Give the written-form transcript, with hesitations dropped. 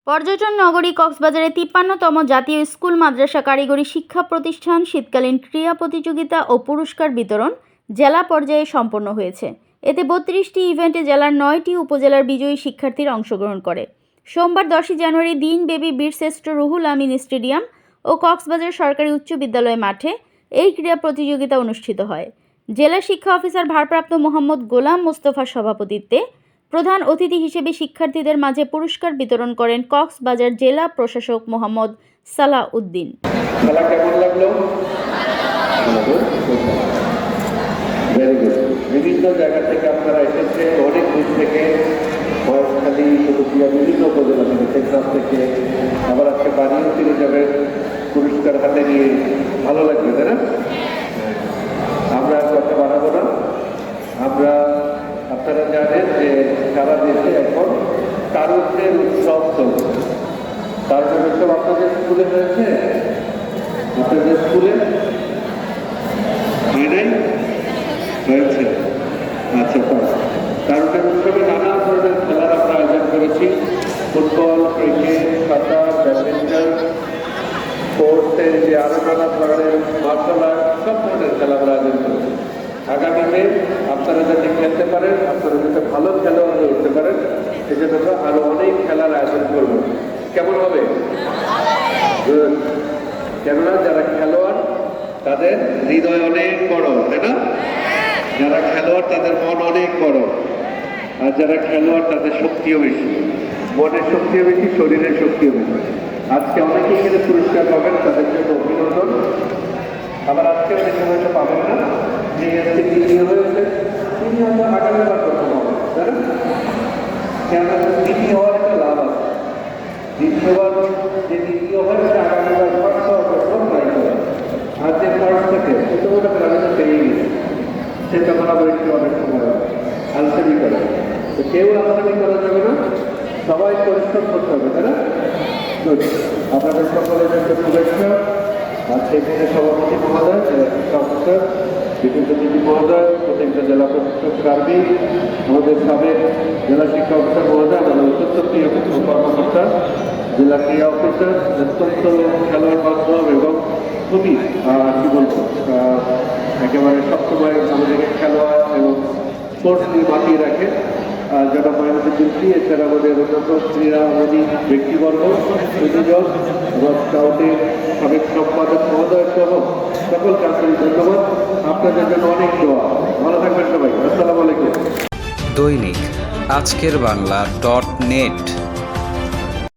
পর্যটন নগরী কক্সবাজারে ৫৩তম জাতীয় স্কুল মাদ্রাসা কারিগরি শিক্ষা প্রতিষ্ঠান শীতকালীন ক্রীড়া প্রতিযোগিতা ও পুরস্কার বিতরণ জেলা পর্যায়ে সম্পন্ন হয়েছে। এতে ৩২টি ইভেন্টে জেলার ৯টি উপজেলার বিজয়ী শিক্ষার্থীরা অংশগ্রহণ করে। সোমবার ১০ই জানুয়ারি দিনব্যাপী বীরশ্রেষ্ঠ রুহুল আমিন স্টেডিয়াম ও কক্সবাজার সরকারি উচ্চ বিদ্যালয় মাঠে এই ক্রীড়া প্রতিযোগিতা অনুষ্ঠিত হয়। জেলা শিক্ষা অফিসার ভারপ্রাপ্ত মোহাম্মদ গোলাম মোস্তফার সভাপতিত্বে প্রধান অতিথি হিসেবে শিক্ষার্থীদের মাঝে পুরস্কার বিতরণ করেন কক্সবাজার জেলা প্রশাসক মোহাম্মদ সালাহ উদ্দিন। খেলা কেমন লাগলো? বিভিন্ন জায়গা থেকে আপনারা এসেছে, অনেক দূর থেকে, মহেশখালী, সদুপিয়া, বিভিন্ন উপজেলা থেকে, টেকনাফ থেকে, আবার আজকে বাড়িও ফিরে যাবেন পুরস্কার হাতে নিয়ে। ভালো লাগবে, তাই না? আমরা কথা বাড়াবো না। আপনারা জানেন যে সারা দেশে এখন তারুণ্যের উৎসব চলছে। তারুণ্যের উৎসব আপনাদের স্কুলে হয়েছে? আপনাদের স্কুলে হয় নাই? হয়েছে? আচ্ছা, তারুণ্যের উৎসবে নানা ধরনের খেলার আমরা আয়োজন করেছি। ফুটবল, ক্রিকেট, সাঁতার, ব্যাডমিন্টন, স্পোর্টসের যে আরো নানা ধরনের মার্শাল আর্ট, সব ধরনের খেলা আমরা আয়োজন করেছি। আগামীতে আপনারা যাতে খেলতে পারেন, আপনারা যাতে ভালো খেলোয়াড় হয়ে উঠতে পারেন, সেজন্য আমরা আরো অনেক খেলার আয়োজন করবো। কেমন হবে? কেননা যারা খেলোয়াড় তাদের হৃদয় অনেক বড়, তাই না? যারা খেলোয়াড় তাদের মন অনেক বড়, আর যারা খেলোয়াড় তাদের শক্তিও বেশি। মনের শক্তিও বেশি, শরীরের শক্তিও বেশি। আজকে অনেকেই এখানে পুরস্কার পাবেন, তাদের জন্য অভিনন্দন। আবার আজকে অনেকে হয়তো পাবেন না, যে আজকে দ্বিতীয় হয়েছে তিনি হয়তো আগামীবার প্রথম হবেন, তাই না? কেননা দ্বিতীয় হওয়ার একটা লাভ আছে। দ্বিতীয়বার যে দ্বিতীয় হয়েছে আগামীবার ফার্স্ট হওয়ার প্রথম ট্রাই করে। আর যে ফার্স্ট থাকে সেটা ওটা আমি তো পেয়ে গেছি, সে তখন আবার একটু অনেক সময় আলসেমি করে। তো কেউ আলসেমি করা যাবে না, সবাই পরিশ্রম করতে হবে, তাই না? আপনাদের সকলের একটা শুভেচ্ছা। আজকে এখানে সভাপতি মহোদয়, জেলা শিক্ষা অফিসার, বিভিন্ন দিদি মহোদয়, প্রত্যেকটা জেলা প্রশাসক কার্মিক, আমাদের সাবেক জেলা শিক্ষা অফিসার মহোদয়, আমাদের অত্যন্ত প্রিয় কর্মকর্তা, জেলা ক্রীড়া অফিসার, অত্যন্ত খেলোয়াড় বান্ধব এবং খুবই কি বলবো, একেবারে সবসময় আমাদেরকে খেলোয়াড় এবং স্পোর্টস নিয়ে বাঁচিয়ে রাখে যারা ময়নামতি, এছাড়া আমাদের অন্যান্য ক্রীড়ামোদী ব্যক্তিবর্গ, সুযোগ এবং স্কাউটের সাবেক সম্পাদক মহোদয় সহ সকলকে আন্তরিক ধন্যবাদ। আপনাদের জন্য অনেক দোয়া। ভালো থাকবেন সবাই। আসসালামু আলাইকুম। দৈনিক আজকের বাংলা .net